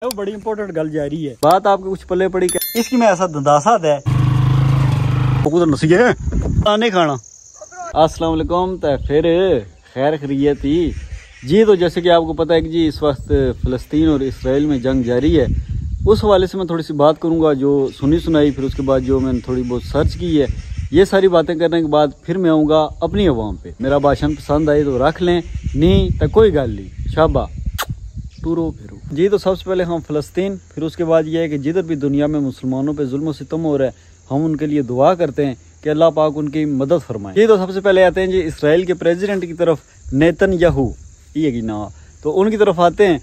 वो बड़ी इंपॉर्टेंट गल जा रही है। बात आपके कुछ पल्ले पड़ी क्या इसकी मैं ऐसा दंदासा है नहीं खाना। अस्सलाम वालेकुम। तो फिर खैर खैरियत ही जी। तो जैसे कि आपको पता है कि जी इस वक्त फ़लस्तीन और इसराइल में जंग जारी है। उस हवाले से मैं थोड़ी सी बात करूंगा जो सुनी सुनाई, फिर उसके बाद जो मैंने थोड़ी बहुत सर्च की है। ये सारी बातें करने के बाद फिर मैं आऊँगा अपनी आवाम पे। मेरा भाषण पसंद आए तो रख लें, नहीं तो कोई गल नहीं, शाबा टूरो फिरो जी। तो सबसे पहले हम फ़लस्तीन, फिर उसके बाद ये है कि जिधर भी दुनिया में मुसलमानों पे जुल्म सितम हो रहा है हम उनके लिए दुआ करते हैं कि अल्लाह पाक उनकी मदद फरमाए। ये तो सबसे पहले आते हैं जी इसराइल के प्रेसिडेंट की तरफ, नेतन्याहू ये की ना, तो उनकी तरफ आते हैं।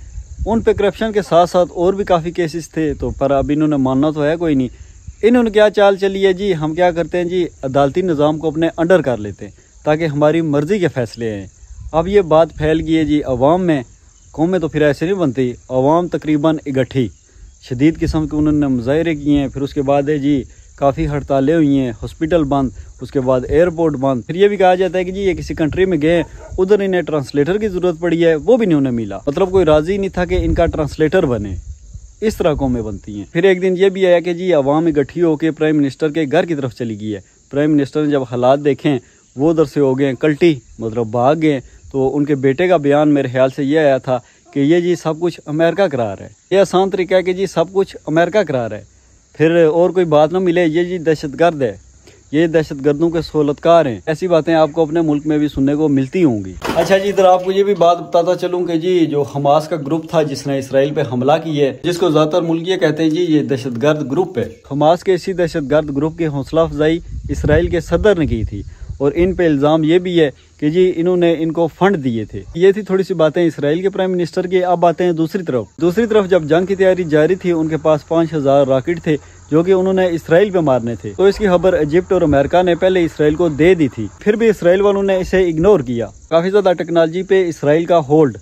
उन पे करप्शन के साथ साथ और भी काफ़ी केसेस थे, तो पर अब इन्होंने मानना तो है कोई नहीं। इन्होंने क्या चाल चली है जी, हम क्या करते हैं जी अदालती निज़ाम को अपने अंडर कर लेते हैं ताकि हमारी मर्ज़ी के फ़ैसले आएँ। अब ये बात फैल गई है जी अवाम में, कौमें तो फिर ऐसे नहीं बनती। अवाम तकरीबन इकट्ठी शदीद किस्म के उन्होंने मुजाहरे किए हैं। फिर उसके बाद है जी काफ़ी हड़तालें हुई हैं, हॉस्पिटल बंद, उसके बाद एयरपोर्ट बंद। फिर ये भी कहा जाता है कि जी ये किसी कंट्री में गए, उधर इन्हें ट्रांसलेटर की ज़रूरत पड़ी है, वो भी नहीं उन्हें मिला। मतलब कोई राज़ी नहीं था कि इनका ट्रांसलेटर बने। इस तरह कौमें बनती हैं। फिर एक दिन ये भी आया कि जी अवाम इकट्ठी होकर प्राइम मिनिस्टर के घर की तरफ चली गई है। प्राइम मिनिस्टर ने जब हालात देखें वो उधर से हो गए कल्टी, मतलब भाग गए। तो उनके बेटे का बयान मेरे ख्याल से ये आया था कि ये जी सब कुछ अमेरिका करा रहा है। ये आसान तरीका है कि जी सब कुछ अमेरिका करा रहा है, फिर और कोई बात ना मिले, ये जी दहशतगर्द है, ये दहशतगर्दों के सहूलतकार हैं। ऐसी बातें आपको अपने मुल्क में भी सुनने को मिलती होंगी। अच्छा जी, इधर आपको ये भी बात बताता चलूं कि जी जो हमास का ग्रुप था जिसने इसराइल पे हमला किया है, जिसको ज्यादातर मुल्क ये कहते हैं जी ये दहशतगर्द ग्रुप है। हमास के इसी दहशतगर्द ग्रुप की हौसला अफजाई इसराइल के सदर ने की थी और इन पे इल्ज़ाम ये भी है कि जी इन्होंने इनको फंड दिए थे। ये थी थोड़ी सी बातें इसराइल के प्राइम मिनिस्टर की। अब आते हैं दूसरी तरफ जब जंग की तैयारी जारी थी उनके पास 5000 रॉकेट थे जो कि उन्होंने इसराइल पे मारने थे। तो इसकी खबर इजिप्ट और अमेरिका ने पहले इसराइल को दे दी थी, फिर भी इसराइल वालों ने इसे इग्नोर किया। काफ़ी ज़्यादा टेक्नोलॉजी पे इसराइल का होल्ड,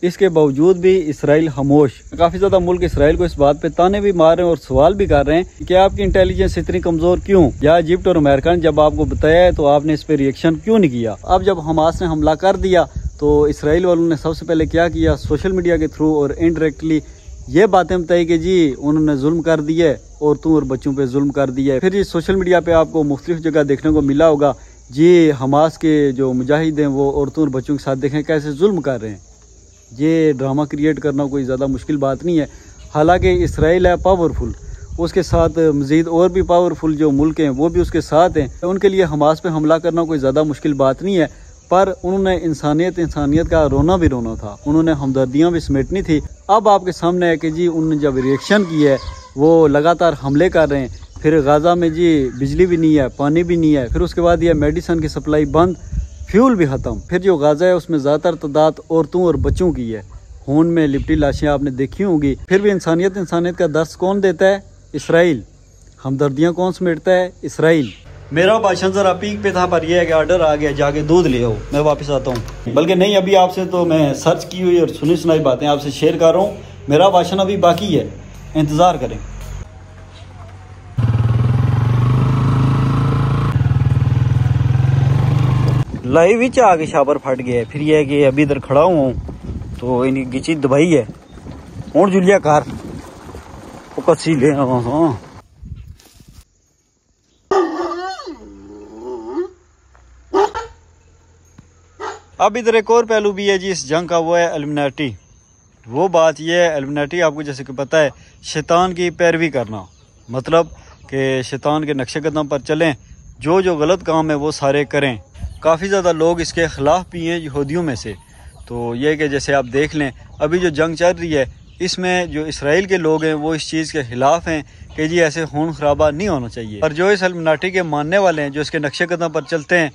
इसके बावजूद भी इसराइल खामोश। काफ़ी ज़्यादा मुल्क इसराइल को इस बात पे ताने भी मार रहे हैं और सवाल भी कर रहे हैं कि आपकी इंटेलिजेंस इतनी कमज़ोर क्यों, या इजिप्ट और अमेरिका ने जब आपको बताया है तो आपने इस पर रिएक्शन क्यों नहीं किया। अब जब हमास ने हमला कर दिया तो इसराइल वालों ने सबसे पहले क्या किया, सोशल मीडिया के थ्रू और इनडायरेक्टली ये बातें बताई कि जी उन्होंने जुल्म कर दिया है, औरतों और बच्चों पे जुल्म कर दिया है। फिर जी सोशल मीडिया पे आपको मुख्तलिफ जगह देखने को मिला होगा जी हमास के जो मुजाहिद हैं वो औरतों और बच्चों के साथ देखें कैसे जुल्म कर रहे हैं। ये ड्रामा क्रिएट करना कोई ज़्यादा मुश्किल बात नहीं है। हालांकि इसराइल है पावरफुल, उसके साथ मज़ीद और भी पावरफुल जो मुल्क हैं वो भी उसके साथ हैं। उनके लिए हमास पे हमला करना कोई ज़्यादा मुश्किल बात नहीं है। पर उन्होंने इंसानियत का रोना भी रोना था, उन्होंने हमदर्दियाँ भी समेटनी थी। अब आपके सामने है कि जी उन्होंने जब रिएक्शन किया है वो लगातार हमले कर रहे हैं। फिर गाज़ा में जी बिजली भी नहीं है, पानी भी नहीं है, फिर उसके बाद ये मेडिसिन की सप्लाई बंद, फ्यूल भी ख़त्म। फिर जो गाज़ा है उसमें ज़्यादातर तादाद औरतों और बच्चों की है, खून में लिपटी लाशें आपने देखी होंगी। फिर भी इंसानियत का दर्स कौन देता है, इसराइल। हमदर्दियाँ कौन समेटता है, इसराइल। मेरा भाषण ज़रा पीक पे था, पर यह है कि ऑर्डर आ गया जाके दूध ले आओ, मैं वापस आता हूँ। बल्कि नहीं, अभी आपसे तो मैं सर्च की हुई और सुनी सुनाई बातें आपसे शेयर कर रहा हूँ। मेरा भाषण अभी बाकी है, इंतज़ार करें। लाइव विच आके शाबर फट गया। फिर यह है कि अभी इधर खड़ा हूँ तो इनकी गिची दबाई है हूँ जुलिया कार कसी ले। हाँ अब इधर एक और पहलू भी है जी इस जंग का, वो है इल्यूमिनाटी। वो बात यह है, इल्यूमिनाटी आपको जैसे कि पता है शैतान की पैरवी करना, मतलब कि शैतान के नक्शे कदम पर चलें, जो गलत काम है वो सारे करें। काफ़ी ज़्यादा लोग इसके ख़िलाफ़ भी हैं यहूदियों में से। तो ये कि जैसे आप देख लें अभी जो जंग चल रही है इसमें जो इसराइल के लोग हैं वो इस चीज़ के ख़िलाफ़ हैं कि जी ऐसे खून खराबा नहीं होना चाहिए। और जो इस इल्यूमिनाटी के मानने वाले हैं, जो इसके नक्शे कदम पर चलते हैं,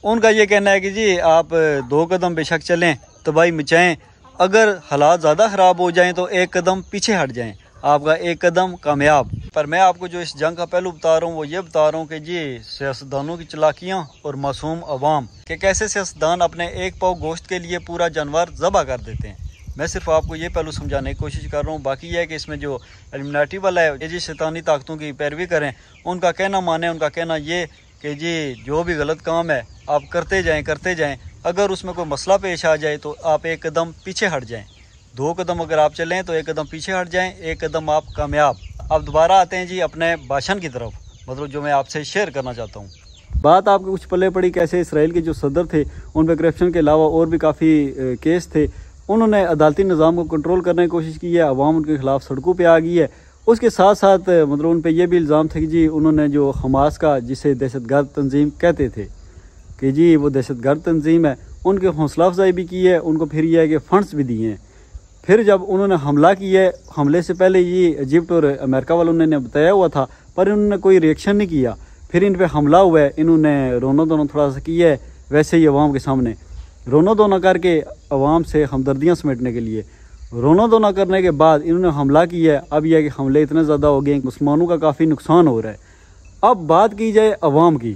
उनका ये कहना है कि जी आप 2 कदम बेशक चलें, तबाही मचाएं, अगर हालात ज़्यादा ख़राब हो जाएं तो 1 कदम पीछे हट जाएं, आपका 1 कदम कामयाब। पर मैं आपको जो इस जंग का पहलू बता रहा हूँ वो ये बता रहा हूँ कि जी सियासतदानों की चलाकियाँ और मासूम अवाम के कैसे सियासतदान अपने एक पाव गोश्त के लिए पूरा जानवर ज़बह कर देते हैं। मैं सिर्फ आपको ये पहलू समझाने की कोशिश कर रहा हूँ। बाकी ये है कि इसमें जो इल्यूमिनाटी वाला है ये जी शैतानी ताकतों की पैरवी करें, उनका कहना माने। उनका कहना ये कि जी जो भी गलत काम है आप करते जाएं, अगर उसमें कोई मसला पेश आ जाए तो आप 1 कदम पीछे हट जाएं। 2 कदम अगर आप चलें तो 1 कदम पीछे हट जाएं, 1 कदम आप कामयाब। अब दोबारा आते हैं जी अपने भाषण की तरफ, मतलब जो मैं आपसे शेयर करना चाहता हूँ। बात आपके कुछ पल्ले पड़ी कैसे इसराइल के जो सदर थे उन पर करप्शन के अलावा और भी काफ़ी केस थे। उन्होंने अदालती निज़ाम को कंट्रोल करने की कोशिश की है, अवाम उनके खिलाफ सड़कों पे आ गई है। उसके साथ साथ मतलब उन पे ये भी इल्ज़ाम थे कि जी उन्होंने जो हमास का, जिसे दहशतगर्द तंजीम कहते थे कि जी वो दहशतगर्द तंजीम है, उनकी हौसला अफजाई भी की है, उनको फिर यह है कि फ़ंड्स भी दिए हैं। फिर जब उन्होंने हमला किया है, हमले से पहले ये इजिप्ट और अमेरिका वालों ने बताया हुआ था, पर इन्होंने कोई रिएक्शन नहीं किया। फिर इन पे हमला हुआ है, इन्होंने रोना धोना थोड़ा सा किया है, वैसे ही अवाम के सामने रोना धोना करके अवाम से हमदर्दियाँ समेटने के लिए रोना धोना करने के बाद इन्होंने हमला किया है। अब यह है कि हमले इतने ज़्यादा हो गए, मुसलमानों का काफ़ी नुकसान हो रहा है। अब बात की जाए अवाम की,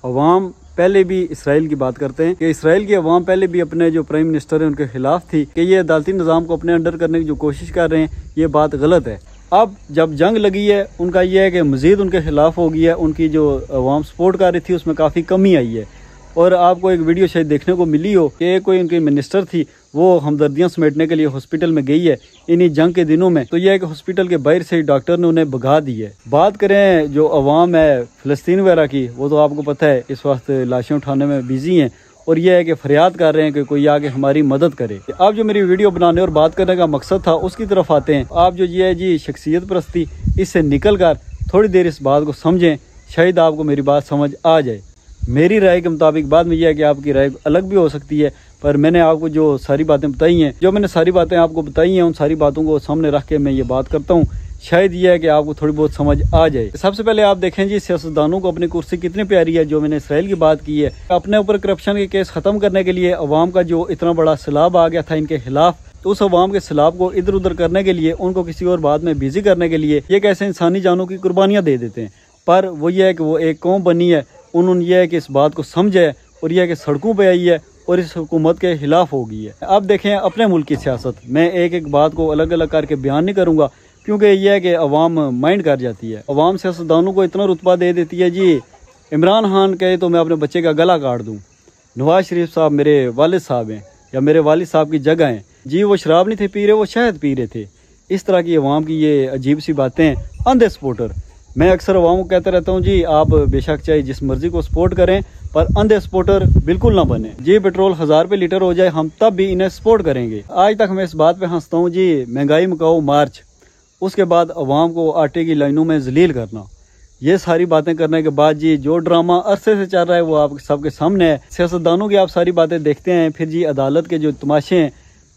अवाम पहले भी इसराइल की बात करते हैं कि इसराइल की अवाम पहले भी अपने जो प्राइम मिनिस्टर हैं उनके खिलाफ थी कि ये अदालती निज़ाम को अपने अंडर करने की जो कोशिश कर रहे हैं, ये बात गलत है। अब जब जंग लगी है, उनका यह है कि मज़ीद उनके खिलाफ हो गई है, उनकी जो अवाम सपोर्ट कर रही थी उसमें काफ़ी कमी आई है। और आपको एक वीडियो शायद देखने को मिली हो कि कोई उनकी मिनिस्टर थी, वो हमदर्दियाँ समेटने के लिए हॉस्पिटल में गई है इन्हीं जंग के दिनों में, तो यह है कि हॉस्पिटल के बाहर से ही डॉक्टर ने उन्हें भगा दी है। बात करें जो अवाम है फ़लस्तीन वगैरह की, वो तो आपको पता है इस वक्त लाशें उठाने में बिजी हैं और यह है कि फरियाद कर रहे हैं कि कोई आके हमारी मदद करे। अब जो मेरी वीडियो बनाने और बात करने का मकसद था उसकी तरफ आते हैं। आप जो ये है जी शख्सियत परस्ती, इससे निकल कर थोड़ी देर इस बात को समझें, शायद आपको मेरी बात समझ आ जाए। मेरी राय के मुताबिक, बाद में यह है कि आपकी राय अलग भी हो सकती है, पर मैंने आपको जो सारी बातें बताई हैं, जो मैंने सारी बातें आपको बताई हैं, उन सारी बातों को सामने रख के मैं ये बात करता हूँ। शायद यह है कि आपको थोड़ी बहुत समझ आ जाए। सबसे पहले आप देखें जी सियासतदानों को अपनी कुर्सी कितनी प्यारी है। जो मैंने इसराइल की बात की है, अपने ऊपर करप्शन के केस खत्म करने के लिए अवाम का जो इतना बड़ा सैलाब आ गया था इनके खिलाफ, तो उस अवाम के सैलाब को इधर उधर करने के लिए, उनको किसी और बात में बिजी करने के लिए ये कैसे इंसानी जानों की कुर्बानियाँ दे देते हैं। पर वो ये है कि वो एक कौम बनी है, उन्होंने ये है कि इस बात को समझे और यह है कि सड़कों पे आई है और इस हुकूमत के खिलाफ हो गई है। अब देखें अपने मुल्क की सियासत, मैं एक एक बात को अलग अलग करके बयान नहीं करूँगा क्योंकि यह है कि अवाम माइंड कर जाती है। अवाम सियासतदानों को इतना रुतबा दे देती है जी, इमरान खान कहे तो मैं अपने बच्चे का गला काट दूँ, नवाज शरीफ साहब मेरे वालिद साहब हैं या मेरे वालिद साहब की जगह हैं जी, वो शराब नहीं थे पी रहे, वो शहद पी रहे थे। इस तरह की अवाम की ये अजीब सी बातें, अंधे सपोर्टर। मैं अक्सर अवाम को कहता रहता हूँ जी, आप बेशक चाहे जिस मर्जी को सपोर्ट करें, पर अंधे सपोर्टर बिल्कुल ना बने जी। पेट्रोल 1000 रुपये लीटर हो जाए, हम तब भी इन्हें सपोर्ट करेंगे। आज तक मैं इस बात पे हंसता हूँ जी, महंगाई मुकाओ मार्च, उसके बाद अवाम को आटे की लाइनों में जलील करना। ये सारी बातें करने के बाद जी जो ड्रामा अरसे से चल रहा है वो आप सबके सामने है। सियासतदानों की आप सारी बातें देखते हैं, फिर जी अदालत के जो तमाशे हैं।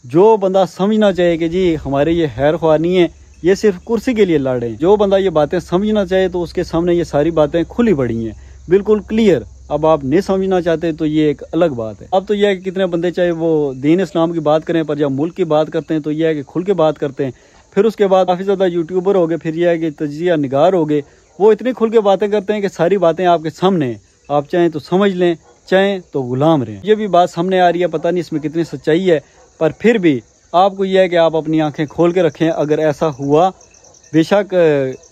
जो बंदा समझना चाहिए कि जी हमारे ये खैर ख्वाह नहीं है, ये सिर्फ कुर्सी के लिए लड़ रहे हैं, जो बंदा ये बातें समझना चाहे तो उसके सामने ये सारी बातें खुली पड़ी हैं, बिल्कुल क्लियर। अब आप नहीं समझना चाहते तो ये एक अलग बात है। अब तो यह है कि कितने बंदे चाहे वो दीन इस्लाम की बात करें, पर जब मुल्क की बात करते हैं तो यह है कि खुल के बात करते हैं। फिर उसके बाद काफ़ी ज़्यादा यूट्यूबर हो गए, फिर यह है कि तजिया निगार हो गए, वो इतनी खुल के बातें करते हैं कि सारी बातें आपके सामने हैं, आप चाहें तो समझ लें, चाहें तो गुलाम रहें। ये भी बात सामने आ रही है, पता नहीं इसमें कितनी सच्चाई है, पर फिर भी आपको यह है कि आप अपनी आंखें खोल के रखें। अगर ऐसा हुआ, बेशक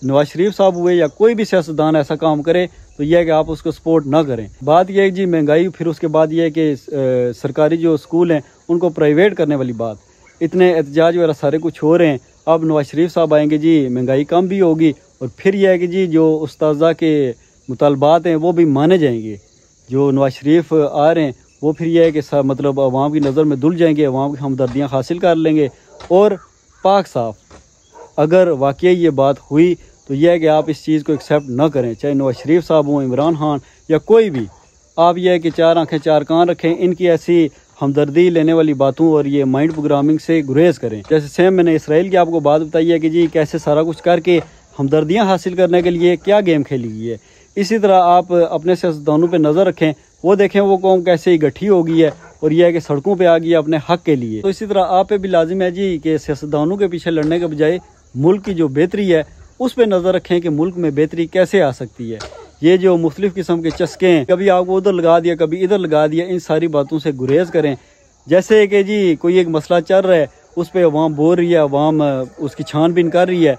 नवाज शरीफ साहब हुए या कोई भी सियासतदान ऐसा काम करे, तो यह है कि आप उसको सपोर्ट ना करें। बात यह है जी महंगाई, फिर उसके बाद यह है कि सरकारी जो स्कूल हैं उनको प्राइवेट करने वाली बात, इतने एहतजाज वगैरह सारे कुछ हो रहे हैं। अब नवाज शरीफ साहब आएंगे जी, महंगाई कम भी होगी और फिर यह है कि जी जो उस्ताज़ा के मुतालबात हैं वो भी माने जाएंगे। जो नवाज शरीफ आ रहे हैं वो फिर यह है कि मतलब अवाम की नज़र में धुल जाएंगे, अवाम की हमदर्दियाँ हासिल कर लेंगे और पाक साफ। अगर वाकई ये बात हुई तो यह है कि आप इस चीज़ को एक्सेप्ट ना करें, चाहे नवाज शरीफ साहब हों, इमरान खान या कोई भी। आप यह है कि 4 आंखें 4 कान रखें, इनकी ऐसी हमदर्दी लेने वाली बातों और ये माइंड प्रोग्रामिंग से गुरेज करें। जैसे सेम मैंने इसराइल की आपको बात बताई है कि जी कैसे सारा कुछ करके हमदर्दियाँ हासिल करने के लिए क्या गेम खेली गई है। इसी तरह आप अपने सियासतदानों पे नज़र रखें, वो देखें वो कौम कैसे इकट्ठी हो गई है और यह है कि सड़कों पे आ गई है अपने हक के लिए। तो इसी तरह आप पे भी लाजिम है जी कि सियासतदानों के पीछे लड़ने के बजाय मुल्क की जो बेहतरी है उस पर नज़र रखें कि मुल्क में बेहतरी कैसे आ सकती है। ये जो मुख्तलिफ किस्म के चस्के हैं, कभी आपको उधर लगा दिया, कभी इधर लगा दिया, इन सारी बातों से गुरेज करें। जैसे कि जी कोई एक मसला चल रहा है, उस पर अवाम बोल रही है, अवाम उसकी छानबीन कर रही है,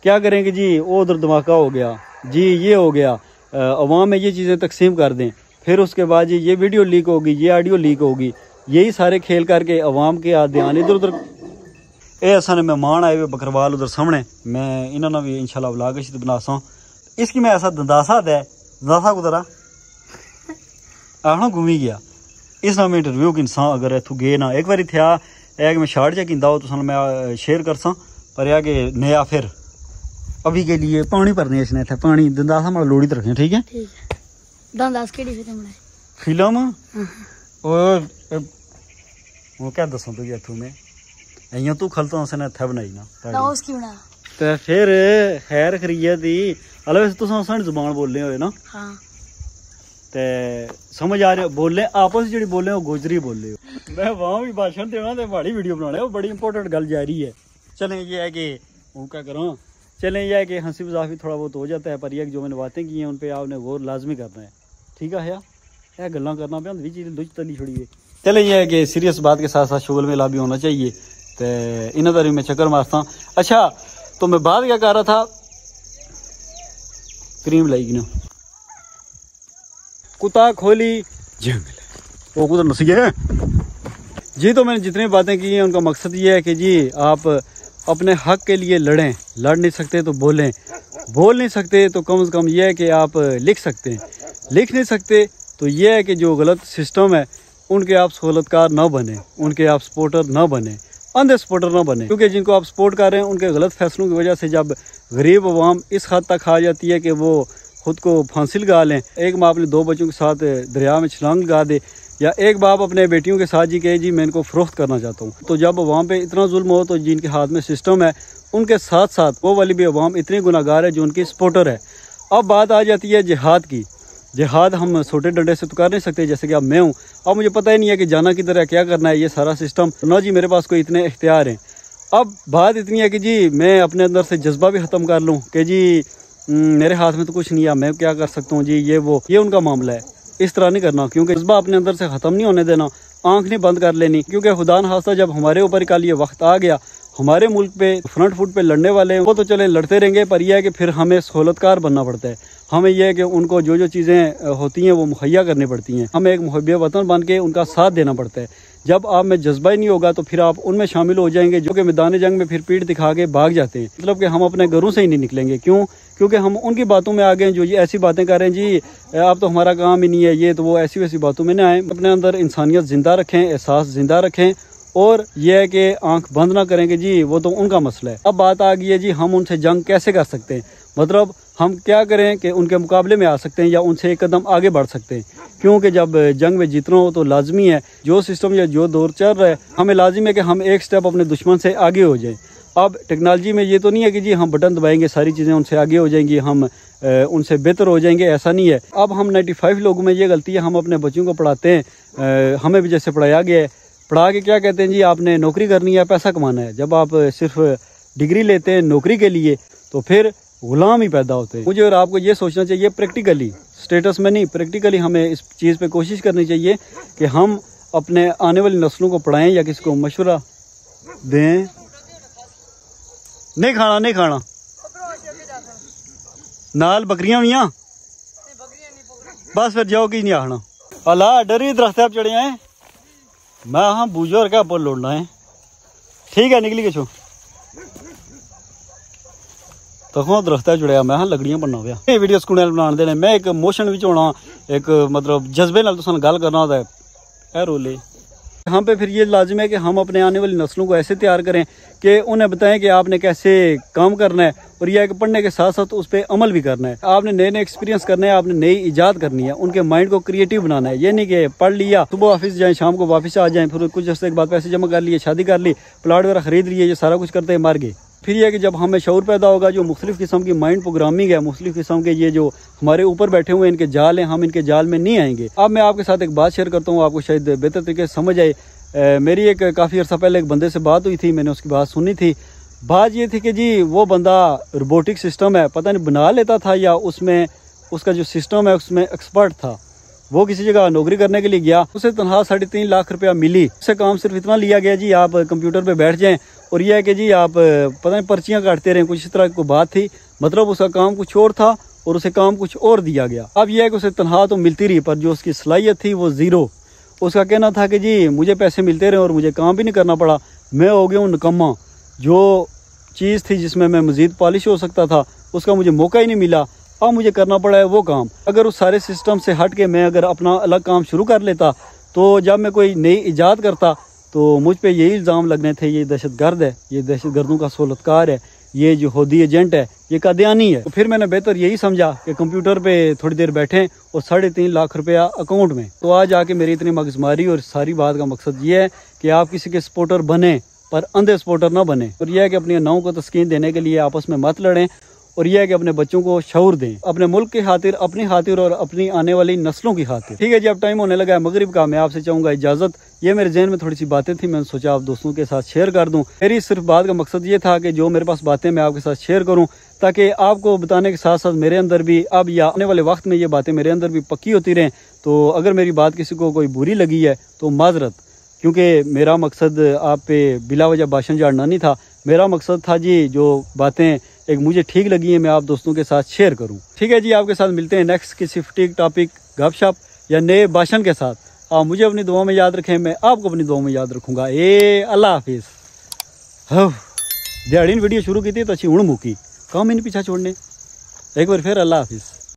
क्या करेंगे जी, वो उधर धमाका हो गया जी, ये हो गया, अवाम में ये चीज़ें तकसीम कर दें, फिर उसके बाद जी ये वीडियो लीक होगी, ये ऑडियो लीक होगी, यही सारे खेल करके अवाम के ध्यान इधर उधर ये असाने मेहमान आए हुए बकरवाल उधर सामने, मैं इन्होंने भी इंशाल्लाह व्लॉग अच्छी बनासा। इसकी मैं ऐसा दंदासा दे दंदासा को तरह आना घूमी गया। इस नाम इंटरव्यू की इंसान अगर इतों गए ना एक बार था एक मैं शार्ट जा किंदा तो मैं शेयर कर सा पर यह कि नया फिर अभी के लिए पानी भरने इसने थे पानी दंदासा माड़ा लोड़ी तो रखें। ठीक है दंदास केड़ी फिल्म है? फिल्म और वो क्या दसो तुझे इतों में अइयां तू खलता उसने थे बनाई ना उसकी बना तो फिर खैर खरीय दी अलग वैसे तुम साढ़ी जुबान बोल रहे हो ना। हाँ ते समझ आ रहे हो बोले आपस जी बोले हो गोजरी बोले हो। मैं वहाँ भी भाषण देना तो बड़ी वीडियो बनाने वो बड़ी इंपॉर्टेंट गल जा रही है। चलें ये है कि वो क्या करूँ चलें यह है कि हंसी मजाक भी थोड़ा बहुत हो जाता है पर यह जो मैंने बातें की हैं उन पर आपने गौर लाजमी करना है। ठीक है यह गल्ला करना पे भी चीज़ दुच तली छोड़िए। चले ये है कि सीरियस बात के साथ साथ शुगल मेला भी होना चाहिए तो इन्हें तरह मैं चक्कर मारता। अच्छा तो मैं बात क्या कर रहा था क्रीम लाएगी ना कुत्ता खोली जंगल वो कुछ नसी है जी। तो मैंने जितनी बातें की हैं उनका मकसद ये है कि जी आप अपने हक के लिए लड़ें, लड़ नहीं सकते तो बोलें, बोल नहीं सकते तो कम से कम ये है कि आप लिख सकते हैं, लिख नहीं सकते तो ये है कि जो गलत सिस्टम है उनके आप सहूलतकार न बने, उनके आप सपोर्टर न बने, अंधे सपोर्टर न बने। क्योंकि जिनको आप सपोर्ट कर रहे हैं उनके गलत फैसलों की वजह से जब गरीब अवाम इस हद तक आ जाती है कि वो खुद को फांसी लगा लें, एक माँ अपने 2 बच्चों के साथ दरिया में छलांग लगा दे या एक बाप अपने बेटियों के साथ जी कहे जी मैं इनको फरोख्त करना चाहता हूँ, तो जब वहाँ पे इतना जुल्म हो तो जिनके हाथ में सिस्टम है उनके साथ साथ वो वाली भी अवाम इतनी गुनाहगार है जो उनकी सपोर्टर है। अब बात आ जाती है जिहाद की। जिहाद हम छोटे डंडे से तो कर नहीं सकते जैसे कि अब मैं हूँ, अब मुझे पता ही नहीं है कि जाना किधर है क्या करना है ये सारा सिस्टम ना जी मेरे पास कोई इतने इख्तियार हैं। अब बात इतनी है कि जी मैं अपने अंदर से जज्बा भी ख़त्म कर लूँ कि जी मेरे हाथ में तो कुछ नहीं है मैं क्या कर सकता हूँ जी ये उनका मामला है। इस तरह नहीं करना क्योंकि जज्बा अपने अंदर से ख़त्म नहीं होने देना, आंख नहीं बंद कर लेनी क्योंकि खुदा न खास्ता जब हमारे ऊपर कल ये वक्त आ गया हमारे मुल्क पे फ्रंट फुट पे लड़ने वाले हैं वो तो चले लड़ते रहेंगे पर यह है कि फिर हमें सहूलतकार बनना पड़ता है। हमें यह है कि उनको जो चीज़ें होती हैं वो मुहैया करनी पड़ती हैं, हमें एक मुहब्बे वतन बन के उनका साथ देना पड़ता है। जब आप में जज्बा ही नहीं होगा तो फिर आप उनमें शामिल हो जाएंगे जो कि मैदान जंग में फिर पीठ दिखा के भाग जाते हैं, मतलब कि हम अपने घरों से ही नहीं निकलेंगे। क्यों? क्योंकि हम उनकी बातों में आ गए जो ये ऐसी बातें कर रहे हैं जी अब तो हमारा काम ही नहीं है ये तो वो ऐसी वैसी बातों में ना आए। अपने अंदर इंसानियत जिंदा रखें, एहसास जिंदा रखें और यह है कि आंख बंद ना करेंगे जी वो तो उनका मसला है। अब बात आ गई है जी हम उनसे जंग कैसे कर सकते हैं, मतलब हम क्या करें कि उनके मुकाबले में आ सकते हैं या उनसे एक कदम आगे बढ़ सकते हैं। क्योंकि जब जंग में जीतना हो तो लाजमी है जो सिस्टम या जो दौर चल रहा है हमें लाजिम है कि हम एक स्टेप अपने दुश्मन से आगे हो जाएं। अब टेक्नोलॉजी में ये तो नहीं है कि जी हम बटन दबाएंगे सारी चीज़ें उनसे आगे हो जाएंगी, हम उनसे बेहतर हो जाएंगे, ऐसा नहीं है। अब हम 95 लोगों में ये गलती है हम अपने बच्चों को पढ़ाते हैं, हमें भी जैसे पढ़ाया गया है, पढ़ा के क्या कहते हैं जी आपने नौकरी करनी है पैसा कमाना है। जब आप सिर्फ डिग्री लेते हैं नौकरी के लिए तो फिर गुलाम ही पैदा होते हैं। मुझे और आपको ये सोचना चाहिए प्रैक्टिकली, स्टेटस में नहीं, प्रैक्टिकली हमें इस चीज़ पे कोशिश करनी चाहिए कि हम अपने आने वाली नस्लों को पढ़ाएं या किसी को मशवरा दें। नहीं खाना नहीं खाना नाल बकरियां भी बस फिर जाओ कि नहीं आना अल्लाह डरी दरख्त आप चढ़े हैं मैं हाँ बूझो और क्या बोल लौटना है। ठीक है निकली के छो तो दरख्त जुड़िया मैं हाँ लकड़ियां बनना पाया ये वीडियो स्कूल बना देने मैं एक मोशन भी होना एक मतलब जज्बे नाल तुसां गल करना होता है रोले हम पे फिर ये लाजिम है कि हम अपने आने वाली नस्लों को ऐसे तैयार करें कि उन्हें बताएं कि आपने कैसे काम करना है और यह है कि पढ़ने के साथ साथ उस पर अमल भी करना है। आपने नए नए एक्सपीरियंस करने हैं, आपने नई इजाद करनी है, उनके माइंड को क्रिएटिव बनाना है। ये नहीं कि पढ़ लिया सुबह ऑफिस जाएं शाम को वापस आ जाएं फिर कुछ अर्से के बाद पैसे जमा कर लिए शादी कर ली प्लाट वगैरह खरीद लिए ये सारा कुछ करते हैं मार गए। फिर यह है कि जब हमें शऊर पैदा होगा जो मुख्तलिफ किस्म की माइंड प्रोग्रामिंग है, मुख्तलिफ किस्म के ये जो हमारे ऊपर बैठे हुए इनके जाल हैं, हम इनके जाल में नहीं आएंगे। अब मैं आपके साथ एक बात शेयर करता हूँ, आपको शायद बेहतर तरीके से समझ आए। मेरी एक काफ़ी अर्सा पहले एक बंदे से बात हुई थी, मैंने उसकी बात सुनी थी। बात ये थी कि जी वो बंदा रोबोटिक सिस्टम है पता नहीं बना लेता था या उसमें उसका जो सिस्टम है उसमें एक्सपर्ट था। वो किसी जगह नौकरी करने के लिए गया, उसे तनख्वाह 3.5 लाख रुपया मिली। उससे काम सिर्फ इतना लिया गया जी आप कंप्यूटर पे बैठ जाएं और यह है कि जी आप पता नहीं पर्चियाँ काटते रहें, कुछ इस तरह की बात थी। मतलब उसका काम कुछ और था और उसे काम कुछ और दिया गया। अब यह है कि उसे तनख्वाह तो मिलती रही पर जो उसकी सलाहियत थी वो ज़ीरो। उसका कहना था कि जी मुझे पैसे मिलते रहे और मुझे काम भी नहीं करना पड़ा, मैं हो गया हूँ निकम्मा। जो चीज़ थी जिसमें मैं मज़ीद पॉलिश हो सकता था, उसका मुझे मौका ही नहीं मिला। अब मुझे करना पड़ा है वो काम। अगर उस सारे सिस्टम से हट के मैं अगर अपना अलग काम शुरू कर लेता, तो जब मैं कोई नई ईजाद करता तो मुझ पे यही इल्ज़ाम लगने थे, ये दहशतगर्द है, ये दहशतगर्दों का सहूलतकार है, ये जो हौदी एजेंट है, ये कादियानी है। तो फिर मैंने बेहतर यही समझा कि कंप्यूटर पे थोड़ी देर बैठें और 3.5 लाख रुपया अकाउंट में। तो आज आके मेरी इतनी मगजमारी और सारी बात का मकसद ये है कि आप किसी के सपोर्टर बने पर अंधे सपोर्टर ना बने। और यह है कि अपनी नाव को तस्कीन देने के लिए आपस में मत लड़ें, और यह है कि अपने बच्चों को शऊर दें, अपने मुल्क की खातिर, अपनी खातिर और अपनी आने वाली नस्लों की खातिर। ठीक है जी, अब टाइम होने लगा है मगरिब का, मैं आपसे चाहूँगा इजाज़त। ये मेरे जहन में थोड़ी सी बातें थी, मैंने सोचा आप दोस्तों के साथ शेयर कर दूं। मेरी सिर्फ बात का मकसद ये था कि जो मेरे पास बातें मैं आपके साथ शेयर करूं, ताकि आपको बताने के साथ साथ मेरे अंदर भी अब या आने वाले वक्त में ये बातें मेरे अंदर भी पक्की होती रहें। तो अगर मेरी बात किसी को कोई बुरी लगी है तो माजरत, क्योंकि मेरा मकसद आप पे बिला वजह भाषण झाड़ना नहीं था। मेरा मकसद था जी, जो बातें एक मुझे ठीक लगी हैं मैं आप दोस्तों के साथ शेयर करूं। ठीक है जी, आपके साथ मिलते हैं नेक्स्ट किसी सटीक टॉपिक, गपशप या नए भाषण के साथ। आप मुझे अपनी दुआ में याद रखें, मैं आपको अपनी दुआ में याद रखूंगा। अल्लाह हाफिज। दिहाड़ी वीडियो शुरू की थी तो अच्छी उड़ मुकी, काम इन पीछा छोड़ने। एक बार फिर अल्लाह हाफिज।